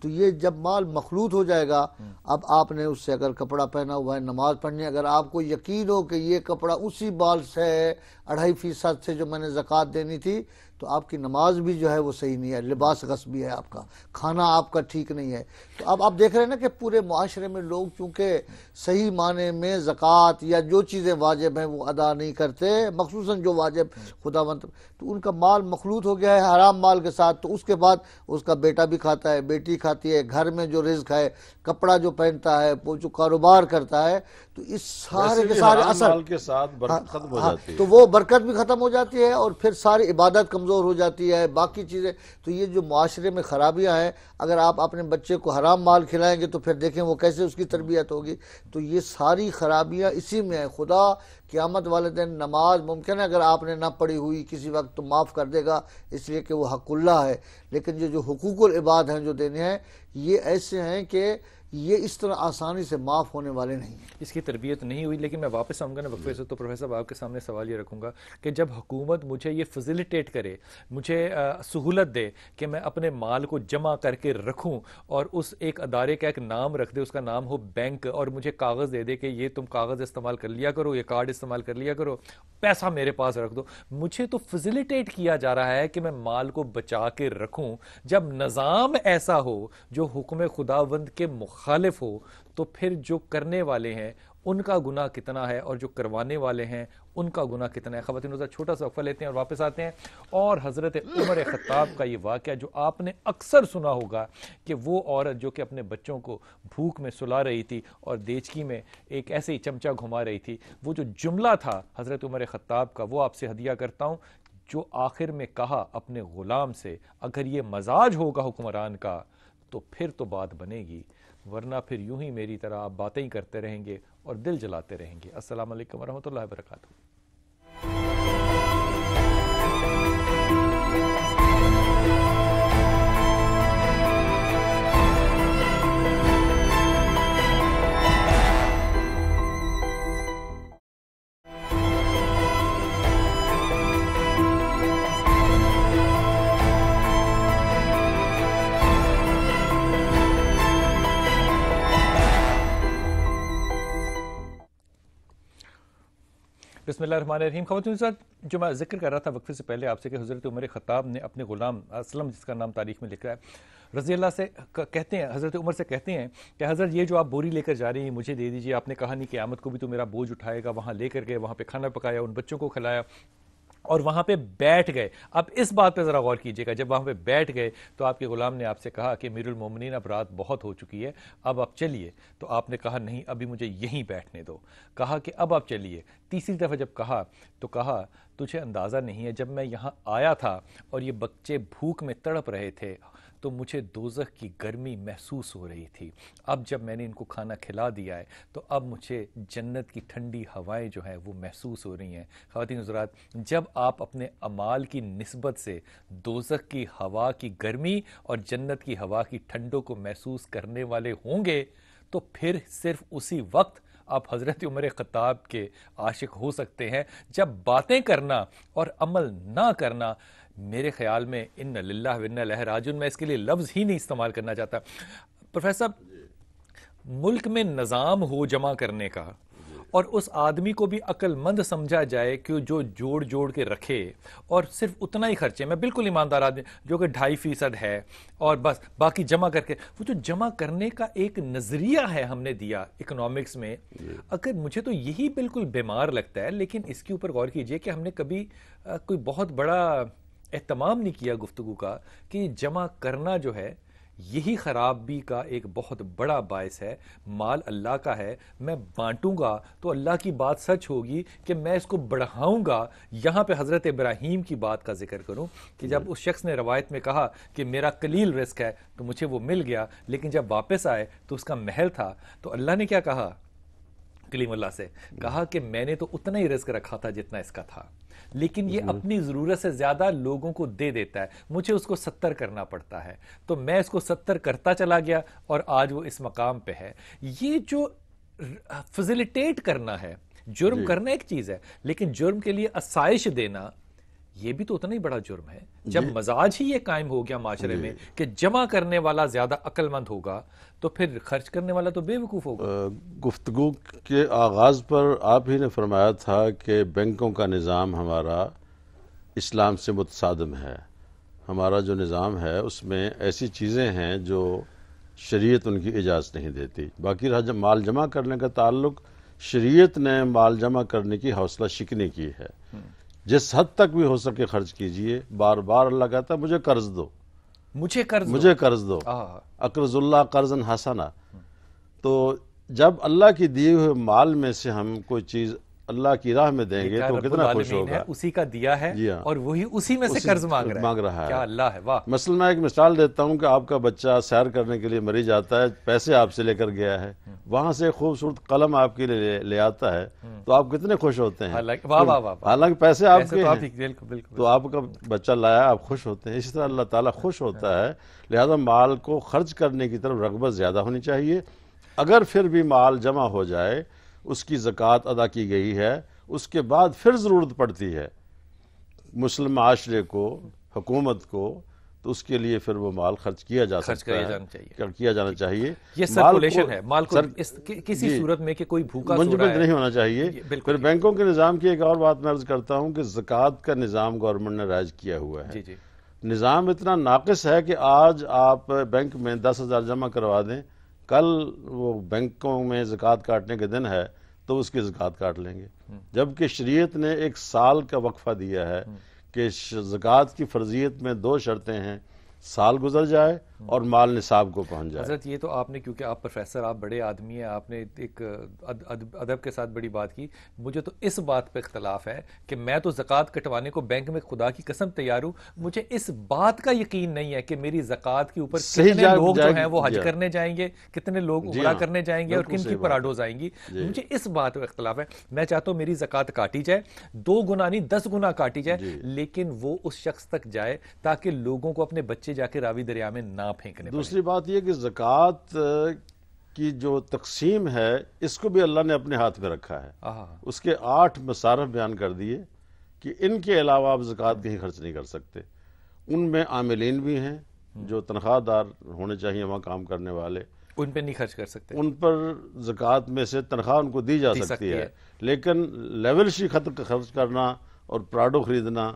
تو یہ جب مال مخلوط ہو جائے گا, اب آپ نے اس سے اگر کپڑا پہنا ہوا ہے, نماز پڑھنی, اگر آپ کو یقین ہو کہ یہ کپڑا اسی مال سے ہے 2.5% سے جو میں نے زکوٰۃ دینی تھی, تو آپ کی نماز بھی جو ہے وہ صحیح نہیں ہے, لباس غصبی ہے آپ کا, کھانا آپ کا ٹھیک نہیں ہے. تو اب آپ دیکھ رہے ہیں نا کہ پورے معاشرے میں لوگ چونکہ صحیح معنی میں زکوٰۃ یا جو چیزیں واجب ہیں وہ ادا نہیں کرتے, مخصوصاً جو واجب خداوند, تو ان کا مال مخلوط ہو گیا ہے حرام مال کے ساتھ. تو اس کے بعد اس کا بیٹا بھی کھاتا ہے, بیٹی کھاتی ہے, گھر میں جو رزق ہے, کپڑا جو پہنتا ہے, وہ جو کاروبار کرتا ہے, تو اس سارے کے سارے اثر کے ساتھ برکت ختم ہو جاتی ہے. تو وہ برکت بھی ختم ہو جاتی ہے اور پھر ساری عبادت کمزور ہو جاتی ہے, باقی چیزیں. تو یہ جو معاشرے میں خرابیاں ہیں, اگر آپ اپنے بچے کو حرام مال کھلائیں گے تو پھر دیکھیں وہ کیسے اس کی تربیت ہوگی. تو یہ ساری خرابیاں اسی میں ہیں. خدا قیامت والے دن نماز ممکن ہے اگر آپ نے نہ پڑھی ہوئی کسی وقت تو معاف کر دے گا, اس لیے کہ وہ حق اللہ ہے, لیکن یہ جو حقوق العباد ہیں جو دینے ہیں, یہ ایسے ہیں کہ یہ اس طرح آسانی سے معاف ہونے والے نہیں ہیں. اس کی تربیت نہیں ہوئی. لیکن میں واپس آؤں گا نا وقفے سے, تو پروفیسر صاحب آپ کے سامنے سوال یہ رکھوں گا کہ جب حکومت مجھے یہ فیسیلیٹیٹ کرے, مجھے سہولت دے کہ میں اپنے مال کو جمع کر کے رکھوں, اور اس ایک ادارے کا ایک نام رکھ دے, اس کا نام ہو بینک, اور مجھے کاغذ دے دے کہ یہ تم کاغذ استعمال کر لیا کرو, یہ کارڈ استعمال کر لیا کرو, پیسہ میرے پاس رکھ دو, مجھے تو فیسیلیٹیٹ کیا جا رہا ہے کہ میں مال کو بچا کے رکھوں. جب نظام ایسا ہو جو حکم خداوند کے مخالف ہو, تو پھر جو کرنے والے ہیں ان کا گناہ کتنا ہے اور جو کروانے والے ہیں ان کا گناہ کتنا ہے. خواتین حضرات چھوٹا سا وقفہ لیتے ہیں اور واپس آتے ہیں. اور حضرت عمر خطاب کا یہ واقعہ جو آپ نے اکثر سنا ہوگا کہ وہ عورت جو کہ اپنے بچوں کو بھوک میں سلا رہی تھی اور دیچکی میں ایک ایسے ہی چمچہ گھما رہی تھی, وہ جو جملہ تھا حضرت عمر خطاب کا, وہ آپ سے ہدیہ کرتا ہوں, جو آخر میں کہا اپنے غلام سے, اگر یہ مزاج ہوگا حکمران کا تو پھر تو بات بنے گی, ورنہ پھر یوں ہی میری طرح آپ باتیں ہی کرتے رہیں گے اور دل جلاتے رہیں گے. السلام علیکم ورحمۃ اللہ وبرکاتہ. بسم اللہ الرحمن الرحیم. خواتین کے ساتھ جو میں ذکر کر رہا تھا وقفے سے پہلے آپ سے کہ حضرت عمر خطاب نے اپنے غلام اسلم جس کا نام تاریخ میں لکھا ہے رضی اللہ سے کہتے ہیں، حضرت عمر سے کہتے ہیں کہ حضرت یہ جو آپ بوری لے کر جا رہی ہیں مجھے دے دیجیے. آپ نے کہا نہیں قیامت کو بھی تو میرا بوجھ اٹھائے گا. وہاں لے کر گئے، وہاں پہ کھانا پکایا، ان بچوں کو کھلایا اور وہاں پہ بیٹھ گئے. اب اس بات پہ ذرا غور کیجئے گا، جب وہاں پہ بیٹھ گئے تو آپ کے غلام نے آپ سے کہا کہ امیر المومنین اب رات بہت ہو چکی ہے، اب آپ چلیے. تو آپ نے کہا نہیں ابھی مجھے یہیں بیٹھنے دو. کہا کہ اب آپ چلیے. تیسری دفعہ جب کہا تو کہا تجھے اندازہ نہیں ہے جب میں یہاں آیا تھا اور یہ بچے بھوک میں تڑپ رہے تھے تو مجھے دوزخ کی گرمی محسوس ہو رہی تھی. اب جب میں نے ان کو کھانا کھلا دیا ہے تو اب مجھے جنت کی ٹھنڈی ہوائیں جو ہیں وہ محسوس ہو رہی ہیں. خواتین حضرات، جب آپ اپنے اعمال کی نسبت سے دوزخ کی ہوا کی گرمی اور جنت کی ہوا کی ٹھنڈوں کو محسوس کرنے والے ہوں گے تو پھر صرف اسی وقت آپ حضرت عمر خطاب کے عاشق ہو سکتے ہیں. جب باتیں کرنا اور عمل نہ کرنا، میرے خیال میں ان للہ و انا الیہ راجعون، میں اس کے لیے لفظ ہی نہیں استعمال کرنا چاہتا. پروفیسر صاحب، ملک میں نظام ہو جمع کرنے کا اور اس آدمی کو بھی عقل مند سمجھا جائے کہ جو جوڑ جوڑ کے رکھے اور صرف اتنا ہی خرچے، میں بالکل ایماندار آدمی جو کہ 2.5% ہے اور بس باقی جمع کر کے، وہ جو جمع کرنے کا ایک نظریہ ہے ہم نے دیا اکنامکس میں، اگر مجھے تو یہی بالکل بیمار لگتا ہے. لیکن اس کے اوپر غور کیجئے کہ ہم نے کبھی کوئی بہت بڑا اہتمام نہیں کیا گفتگو کا کہ جمع کرنا جو ہے یہی خرابی کا ایک بہت بڑا باعث ہے. مال اللہ کا ہے، میں بانٹوں گا تو اللہ کی بات سچ ہوگی کہ میں اس کو بڑھاؤں گا. یہاں پہ حضرت ابراہیم کی بات کا ذکر کروں کہ جب اس شخص نے روایت میں کہا کہ میرا قلیل رزق ہے تو مجھے وہ مل گیا، لیکن جب واپس آئے تو اس کا محل تھا. تو اللہ نے کیا کہا کلیم اللہ سے؟ کہا کہ میں نے تو اتنا ہی رزق رکھا تھا جتنا اس کا تھا، لیکن یہ اپنی ضرورت سے زیادہ لوگوں کو دے دیتا ہے، مجھے اس کو 70 کرنا پڑتا ہے. تو میں اس کو 70 کرتا چلا گیا اور آج وہ اس مقام پہ ہے. یہ جو فیسیلیٹیٹ کرنا ہے، جرم کرنا ایک چیز ہے، لیکن جرم کے لیے آسائش دینا یہ بھی تو اتنا ہی بڑا جرم ہے. جب مزاج ہی یہ قائم ہو گیا معاشرے میں کہ جمع کرنے والا زیادہ عقل مند ہوگا تو پھر خرچ کرنے والا تو بے وقوف ہوگا. گفتگو کے آغاز پر آپ ہی نے فرمایا تھا کہ بینکوں کا نظام ہمارا اسلام سے متصادم ہے. ہمارا جو نظام ہے اس میں ایسی چیزیں ہیں جو شریعت ان کی اجازت نہیں دیتی. باقی رہا جب مال جمع کرنے کا تعلق، شریعت نے مال جمع کرنے کی حوصلہ شکنی کی ہے. جس حد تک بھی ہو سکے خرچ کیجئے. بار بار اللہ کہتا ہے مجھے قرض دو، مجھے قرض دو، اقرض اللہ قرضاً حسنا. تو جب اللہ کی دیے ہوئے مال میں سے ہم کوئی چیز اللہ کی راہ میں دیں گے تو کتنا خوش ہوگا. اسی کا دیا ہے اور وہی اسی میں سے قرض مانگ رہا ہے. کیا اللہ ہے، واہ. مثلا میں ایک مثال دیتا ہوں کہ آپ کا بچہ سیر کرنے کے لیے مری جاتا ہے، پیسے آپ سے لے کر گیا ہے، وہاں سے خوبصورت قلم آپ کے لیے لے آتا ہے تو آپ کتنے خوش ہوتے ہیں. حالانکہ پیسے آپ کے ہیں تو آپ کا بچہ لایا، آپ خوش ہوتے ہیں. اسی طرح اللہ تعالیٰ خوش ہوتا ہے. لہذا مال کو خرچ کرنے کی طرف رغبت زیادہ ہونی چاہیے. اگر پھر بھی مال جمع ہو جائے، اس کی زکوٰۃ ادا کی گئی ہے، اس کے بعد پھر ضرورت پڑتی ہے مسلم معاشرے کو، حکومت کو، تو اس کے لیے پھر وہ مال خرچ کیا جا سکتا ہے، کیا جانا چاہیے. یہ سرکولیشن ہے، مال کو کسی صورت میں کہ کوئی بھوکا سو رہا ہے نہیں ہونا چاہیے. پھر بینکوں کے نظام کی ایک اور بات میں عرض کرتا ہوں کہ زکوٰۃ کا نظام گورنمنٹ نے رائج کیا ہوا ہے. نظام اتنا ناقص ہے کہ آج آپ بینک میں 10,000 جمع کروا دیں، کل وہ بینکوں میں زکوٰۃ کاٹنے کے دن ہے تو اس کی زکوٰۃ کاٹ لیں گے. جبکہ شریعت نے 1 سال کا وقفہ دیا ہے کہ زکوٰۃ کی فرضیت میں 2 شرطیں ہیں، سال گزر جائے اور مال نصاب کو پہنچ جائے. حضرت یہ تو آپ نے، کیونکہ آپ پروفیسر، آپ بڑے آدمی ہیں، آپ نے ایک ادب کے ساتھ بڑی بات کی. مجھے تو اس بات پہ اختلاف ہے کہ میں تو زکوٰۃ کٹوانے کو بینک میں خدا کی قسم تیار ہوں. مجھے اس بات کا یقین نہیں ہے کہ میری زکوٰۃ کے اوپر کتنے لوگ جو ہیں وہ حج کرنے جائیں گے، کتنے لوگ عمرہ کرنے جائیں گے اور کن کی پراڈوز آئیں گی. مجھے اس بات پہ اختلاف ہے. میں چاہتا ہوں میری زکوٰۃ کاٹی جائے، 2 گنا نہیں 10 گنا کاٹی جائے، لیکن وہ اس شخص تک جائے تاکہ لوگوں کو اپنے بچے جا کے راوی دریا میں نہ پھینکنے. دوسری بات یہ کہ زکوٰۃ کی جو تقسیم ہے اس کو بھی اللہ نے اپنے ہاتھ میں رکھا ہے. اس کے 8 مصارف بیان کر دیے کہ ان کے علاوہ آپ زکوٰۃ کہیں خرچ نہیں کر سکتے. ان میں عاملین بھی ہیں جو تنخواہ دار ہونے چاہیے، وہاں کام کرنے والے. ان پہ نہیں خرچ کر سکتے، ان پر زکوٰۃ میں سے تنخواہ ان کو دی جا سکتی ہے، لیکن لیولشی خرچ کرنا اور پراڈو خریدنا.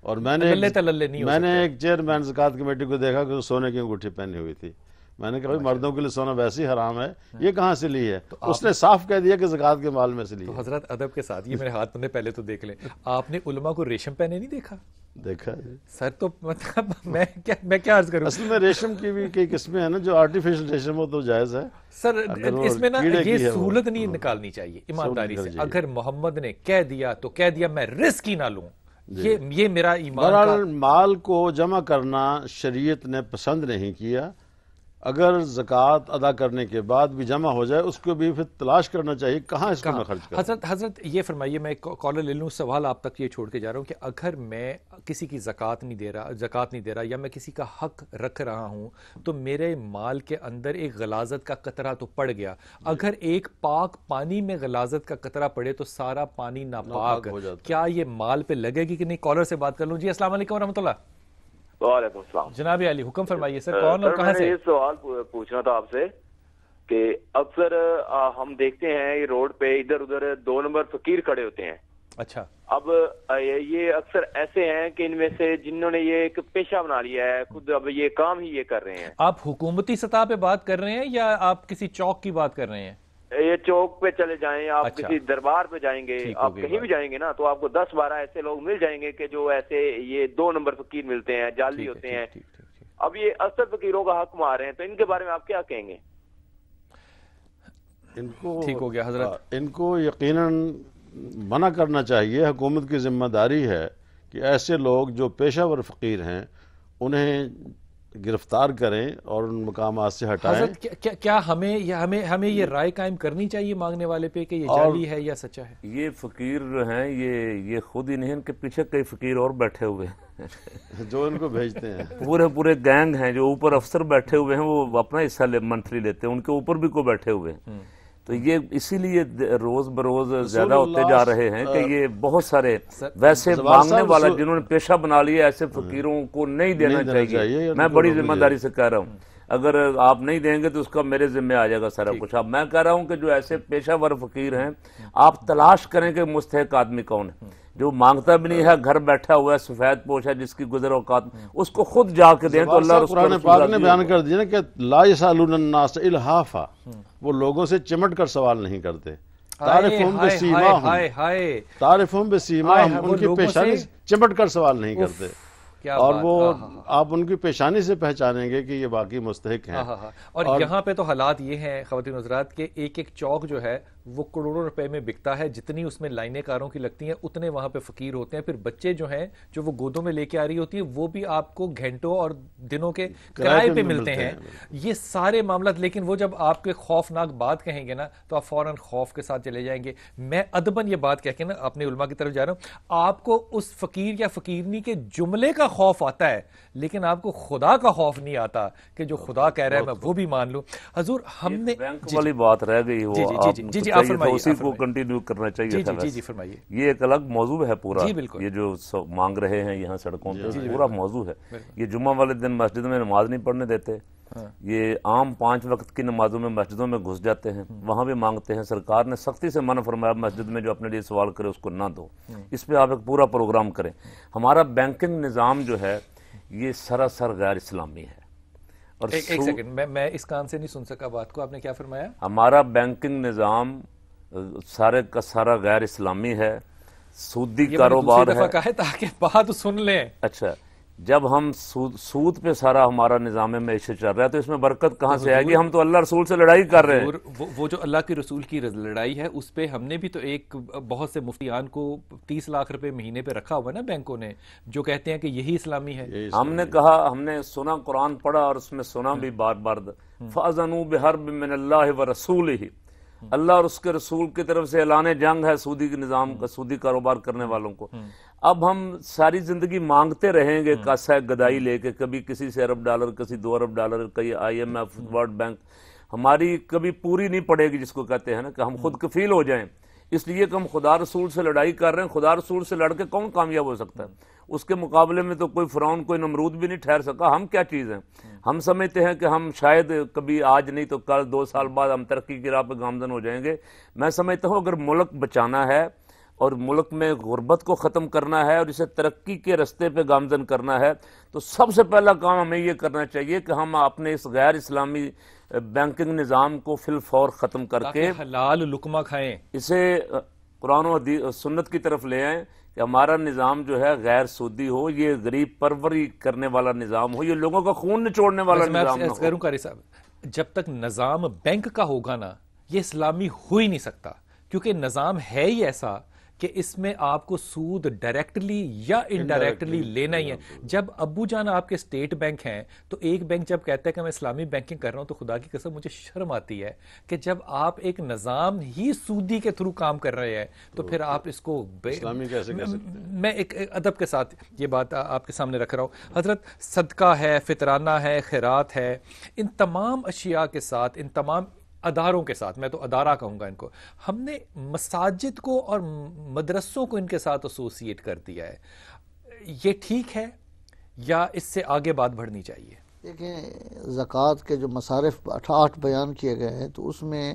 اور میں نے ایک چیئرمین زکوٰۃ کمیٹی کو دیکھا کہ سونے کی انگوٹھی پہنی ہوئی تھی. میں نے کہا بھائی مردوں کے لیے سونا ویسے ہی حرام ہے، یہ کہاں سے لی ہے؟ اس نے صاف کہہ دیا کہ زکوٰۃ کے مال میں سے لی. تو حضرت ادب کے ساتھ، یہ میرے ہاتھ میں پہلے تو دیکھ لیں، آپ نے علماء کو ریشم پہنے نہیں دیکھا؟ دیکھا سر تو مطلب میں کیا عرض کروں. اصل میں ریشم کی بھی کئی قسمیں ہیں نا، جو آرٹیفیشل ریشم ہو تو جائز ہے سر. اس میں نا یہ سہولت نہیں نکالنی چاہیے ایمانداری سے. اگر محمد نے کہہ دیا تو کہہ دیا، میں رسک ہی نہ لوں. یہ میرا ایمان کا. مال کو جمع کرنا شریعت نے پسند نہیں کیا. اگر زکوٰۃ ادا کرنے کے بعد بھی جمع ہو جائے اس کو بھی پھر تلاش کرنا چاہیے کہاں اس کو میں خرچ کروں. حضرت یہ فرمائیے، میں کالر لے لوں، سوال آپ تک یہ چھوڑ کے جا رہا ہوں کہ اگر میں کسی کی زکوٰۃ نہیں دے رہا یا میں کسی کا حق رکھ رہا ہوں تو میرے مال کے اندر ایک غلاظت کا قطرہ تو پڑ گیا. اگر ایک پاک پانی میں غلاظت کا قطرہ پڑے تو سارا پانی ناپاک ہو جاتا. کیا یہ مال پہ لگے گی کہ نہیں؟ کالر سے بات کر لوں. جی السلام علیکم ورحمۃ اللہ. وعلیکم السلام. جناب علی حکم فرمائیے. سر کون اور کہاں سے؟ یہ سوال پوچھنا تھا آپ سے کہ اکثر ہم دیکھتے ہیں یہ روڈ پہ ادھر ادھر 2 نمبر فقیر کھڑے ہوتے ہیں. اچھا. اب یہ اکثر ایسے ہیں کہ ان میں سے جنہوں نے یہ ایک پیشہ بنا لیا ہے خود، اب یہ کام ہی یہ کر رہے ہیں. آپ حکومتی سطح پہ بات کر رہے ہیں یا آپ کسی چوک کی بات کر رہے ہیں؟ یہ چوک پہ چلے جائیں آپ، کسی دربار پہ جائیں گے، آپ کہیں بھی جائیں گے نا تو آپ کو 10-12 ایسے لوگ مل جائیں گے کہ جو ایسے یہ 2 نمبر فقیر ملتے ہیں، جعلی ہوتے ہیں. اب یہ اصل فقیروں کا حق مار رہے ہیں، تو ان کے بارے میں آپ کیا کہیں گے؟ ان کو ٹھیک ہو گیا حضرت. ان کو یقیناً منع کرنا چاہیے. حکومت کی ذمہ داری ہے کہ ایسے لوگ جو پیشہ ور فقیر ہیں انہیں گرفتار کریں اور ان مقامات سے ہٹائیں. حضرت کیا ہمیں یہ رائے قائم کرنی چاہیے مانگنے والے پہ کہ یہ جعلی ہے یا سچا ہے؟ یہ فقیر جو ہیں یہ خود ہی نہیں، ان کے پیچھے کئی فقیر اور بیٹھے ہوئے ہیں جو ان کو بھیجتے ہیں. پورے گینگ ہیں جو اوپر افسر بیٹھے ہوئے ہیں، وہ اپنا حصہ منتھلی لیتے ہیں، ان کے اوپر بھی کوئی بیٹھے ہوئے ہیں. تو یہ اسی لیے روز بروز زیادہ ہوتے جا رہے ہیں کہ یہ بہت سارے ویسے مانگنے والا جنہوں نے پیشہ بنا لیا ایسے فقیروں کو نہیں دینا چاہیے. میں بڑی ذمہ داری سے کہہ رہا ہوں، اگر آپ نہیں دیں گے تو اس کا میرے ذمہ آ جائے گا سارا کچھ. اب میں کہہ رہا ہوں کہ جو ایسے پیشہ ور فقیر ہیں آپ تلاش کریں کہ مستحق آدمی کون ہے، جو مانگتا بھی نہیں ہے، گھر بیٹھا ہوا ہے، سفید پوش ہے، جس کی گزر اوقات اس کو خود جا کے دیں. تو اللہ قرآن پاک نے بیان کر دیا نا کہ لا یسألون الناس الحافا، وہ لوگوں سے چمٹ کر سوال نہیں کرتے. تعرفہم بسیماہم، ان کی پیشانی چمٹ کر سوال نہیں کرتے. اور وہ آپ ان کی پیشانی سے پہچانیں گے کہ یہ باقی مستحق ہیں. اور یہاں پہ تو حالات یہ ہیں خواتین حضرات کہ ایک چوک جو ہے وہ کروڑوں روپے میں بکتا ہے، جتنی اس میں لائنیں کاروں کی لگتی ہیں اتنے وہاں پہ فقیر ہوتے ہیں. پھر بچے جو ہیں جو وہ گودوں میں لے کے آ رہی ہوتی ہے وہ بھی آپ کو گھنٹوں اور دنوں کے کرائے پہ ملتے ہیں. یہ سارے معاملات، لیکن وہ جب آپ کے خوفناک بات کہیں گے نا تو آپ فوراً خوف کے ساتھ چلے جائیں گے. میں ادباً یہ بات کہہ کے نا اپنے علماء کی طرف جا رہا ہوں، آپ کو اس فقیر یا فقیرنی کے جملے کا خوف آتا ہے لیکن آپ کو خدا کا خوف نہیں آتا کہ جو خدا کہہ رہا ہے میں وہ بھی مان لوں. حضور ہم نے بینک والی بات رہ گئی، وہ اسی کو کنٹینیو کرنا چاہیے تھا. جی فرمائیے. یہ ایک الگ موضوع ہے پورا، یہ جو مانگ رہے ہیں یہاں سڑکوں پہ پورا موضوع ہے. یہ جمعہ والے دن مسجد میں نماز نہیں پڑھنے دیتے، یہ عام 5 وقت کی نمازوں میں مسجدوں میں گھس جاتے ہیں، وہاں بھی مانگتے ہیں. سرکار نے سختی سے منع فرمایا مسجد میں جو اپنے لیے سوال کرے اس کو نہ دو. اس پہ آپ ایک پورا پروگرام کریں. ہمارا بینکنگ نظام جو ہے یہ سراسر غیر اسلامی ہے. اور ایک سیکنڈ، میں اس کان سے نہیں سن سکا بات کو، آپ نے کیا فرمایا؟ ہمارا بینکنگ نظام سارے کا سارا غیر اسلامی ہے، سودی کاروبار ہے. کہا ہے تاکہ بات سن لیں. اچھا، جب ہم سود پہ سارا ہمارا نظام معیشت چل رہا ہے تو اس میں برکت کہاں سے آئے گی؟ ہم تو اللہ رسول سے لڑائی کر رہے ہیں. وہ جو اللہ کے رسول کی لڑائی ہے اس پہ ہم نے بھی تو ایک بہت سے مفتیان کو 30 لاکھ روپے مہینے پہ رکھا ہوا نا بینکوں نے، جو کہتے ہیں کہ یہی اسلامی ہے. ہم نے کہا، ہم نے سنا، قرآن پڑھا اور اس میں سنا بھی بار بار فَأَذَنُوا بِحَرْبٍ مِّنَ اللَّهِ وَرَسُولِهِ، اللہ اور اس کے رسول کی طرف سے اعلان جنگ ہے سودی نظام کا، سودی کاروبار کرنے والوں کو. اب ہم ساری زندگی مانگتے رہیں گے کاسہ گدائی لے کے، کبھی کسی سے $1 ارب، کسی $2 ارب، کئی IMF، ورلڈ بینک. ہماری کبھی پوری نہیں پڑے گی، جس کو کہتے ہیں نا کہ ہم خود کفیل ہو جائیں. اس لیے کہ ہم خدا رسول سے لڑائی کر رہے ہیں. خدا رسول سے لڑ کے کون کامیاب ہو سکتا ہے؟ اس کے مقابلے میں تو کوئی فرعون کوئی نمرود بھی نہیں ٹھہر سکا. ہم کیا چیز ہیں؟ ہم سمجھتے ہیں کہ ہم شاید کبھی آج نہیں تو کل 2 سال بعد ہم ترقی کی راہ پہ گامزن ہو جائیں گے. میں سمجھتا ہوں اگر ملک بچانا ہے اور ملک میں غربت کو ختم کرنا ہے اور اسے ترقی کے رستے پہ گامزن کرنا ہے تو سب سے پہلا کام ہمیں یہ کرنا چاہیے کہ ہم اپنے اس غیر اسلامی بینکنگ نظام کو فی الفور ختم کر کے حلال لقمہ کھائیں, اسے قرآن و سنت کی طرف لے آئیں کہ ہمارا نظام جو ہے غیر سودی ہو, یہ غریب پروری کرنے والا نظام ہو, یہ لوگوں کا خون نچوڑنے والا نظام نہ ہو. کروں قاری صاحب, جب تک نظام بینک کا ہوگا نا یہ اسلامی ہو ہی نہیں سکتا, کیونکہ نظام ہے ہی ایسا کہ اس میں آپ کو سود ڈائریکٹلی یا انڈائریکٹلی لینا ہی ہے. جب ابو جان آپ کے اسٹیٹ بینک ہیں تو ایک بینک جب کہتا ہے کہ میں اسلامی بینکنگ کر رہا ہوں تو خدا کی قسم مجھے شرم آتی ہے کہ جب آپ ایک نظام ہی سودی کے تھرو کام کر رہے ہیں تو پھر آپ اس کو اسلامی کیسے کہہ سکتے ہیں؟ میں ایک ادب کے ساتھ یہ بات آپ کے سامنے رکھ رہا ہوں. حضرت صدقہ ہے, فطرانہ ہے, خیرات ہے, ان تمام اشیاء کے ساتھ, ان تمام اداروں کے ساتھ, میں تو ادارہ کہوں گا ان کو, ہم نے مساجد کو اور مدرسوں کو ان کے ساتھ ایسوسیٹ کر دیا ہے. یہ ٹھیک ہے یا اس سے آگے بات بڑھنی چاہیے؟ دیکھیں زکوٰۃ کے جو مصارف 8 بیان کیے گئے ہیں تو اس میں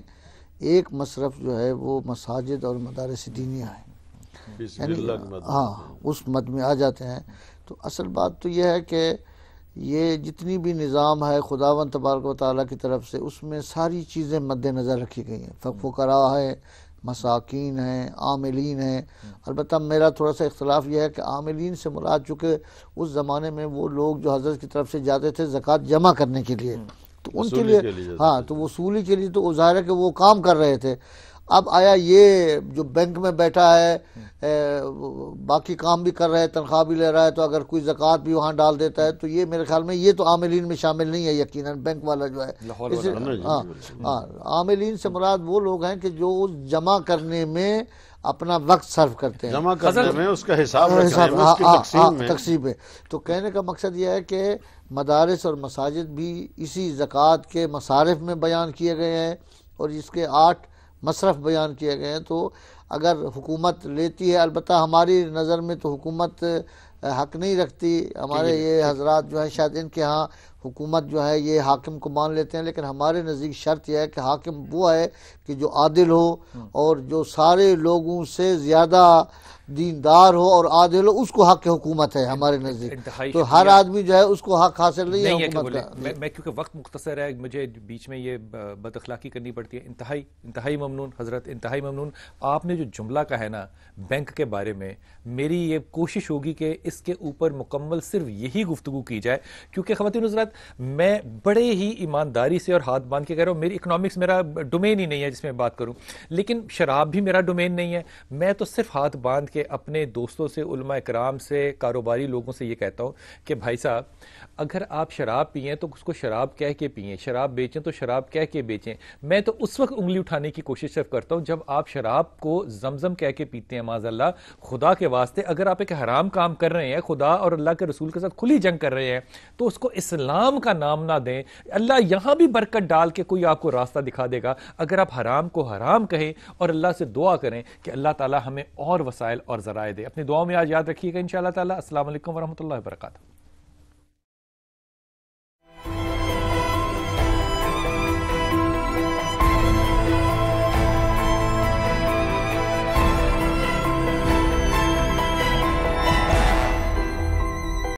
ایک مصرف جو ہے وہ مساجد اور مدارس دینیہ ہیں, یعنی ہاں اس مد میں آ جاتے ہیں. تو اصل بات تو یہ ہے کہ یہ جتنی بھی نظام ہے خداوند تبارک و تعالیٰ کی طرف سے اس میں ساری چیزیں مد نظر رکھی گئی ہیں. فقراء ہے, مساکین ہیں, عاملین ہیں. البتہ میرا تھوڑا سا اختلاف یہ ہے کہ عاملین سے مراد چونکہ اس زمانے میں وہ لوگ جو حضرت کی طرف سے جاتے تھے زکوٰۃ جمع کرنے کے لیے, تو ان کے لیے ہاں تو وصولی کے لیے تو ظاہر ہے کہ وہ کام کر رہے تھے. اب آیا یہ جو بینک میں بیٹھا ہے باقی کام بھی کر رہا ہے, تنخواہ بھی لے رہا ہے, تو اگر کوئی زکوٰۃ بھی وہاں ڈال دیتا ہے تو یہ میرے خیال میں یہ تو عاملین میں شامل نہیں ہے یقیناً, بینک والا جو ہے. ہاں عاملین سے مراد وہ لوگ ہیں کہ جو جمع کرنے میں اپنا وقت صرف کرتے ہیں, جمع کرنے میں اس کا حساب تقسیم ہے. تو کہنے کا مقصد یہ ہے کہ مدارس اور مساجد بھی اسی زکوٰۃ کے مصارف میں بیان کیے گئے ہیں اور اس کے 8 مصرف بیان کیے گئے ہیں. تو اگر حکومت لیتی ہے, البتہ ہماری نظر میں تو حکومت حق نہیں رکھتی, ہمارے یہ حضرات جو ہیں شاید ان کے ہاں حکومت جو ہے یہ حاکم کو مان لیتے ہیں, لیکن ہمارے نزدیک شرط یہ ہے کہ حاکم وہ ہے کہ جو عادل ہو اور جو سارے لوگوں سے زیادہ دیندار ہو اور عادل ہو, اس کو حق حکومت ہے ہمارے نزدیک. تو ہر آدمی جو ہے اس کو حق حاصل نہیں ہے حکومت کا. میں کیونکہ وقت مختصر ہے, مجھے بیچ میں یہ بد اخلاقی کرنی پڑتی ہے. انتہائی ممنون حضرت, انتہائی ممنون. آپ نے جو جملہ کہا ہے نا بینک کے بارے میں, میری یہ کوشش ہوگی کہ اس کے اوپر مکمل صرف یہی گفتگو کی جائے, کیونکہ خواتین حضرات میں بڑے ہی ایمانداری سے اور ہاتھ باندھ کے کہہ رہا ہوں, میری اکنامکس میرا ڈومین ہی نہیں ہے جس میں بات کروں, لیکن شراب بھی میرا ڈومین نہیں ہے. میں تو صرف ہاتھ باندھ کے اپنے دوستوں سے, علماء اکرام سے, کاروباری لوگوں سے یہ کہتا ہوں کہ بھائی صاحب اگر آپ شراب پئیں تو اس کو شراب کہہ کے پئیں, شراب بیچیں تو شراب کہہ کے بیچیں. میں تو اس وقت انگلی اٹھانے کی کوشش صرف کرتا ہوں جب آپ شراب کو زمزم کہہ کے پیتے ہیں. معاذ اللہ, خدا کے واسطے اگر آپ ایک حرام کام کر رہے ہیں, خدا اور اللہ کے رسول کے ساتھ کھلی جنگ کر رہے ہیں, تو اس کو اسلام کا نام نہ دیں. اللہ یہاں بھی برکت ڈال کے کوئی آپ کو راستہ دکھا دے گا اگر آپ حرام کو حرام کہیں اور اللہ سے دعا کریں کہ اللہ تعالی ہمیں اور وسائل اور ذرائع دے. اپنی دعاؤں میں آج یاد رکھیے گا انشاءاللہ تعالی. السلام علیکم ورحمۃ اللہ وبرکاتہ.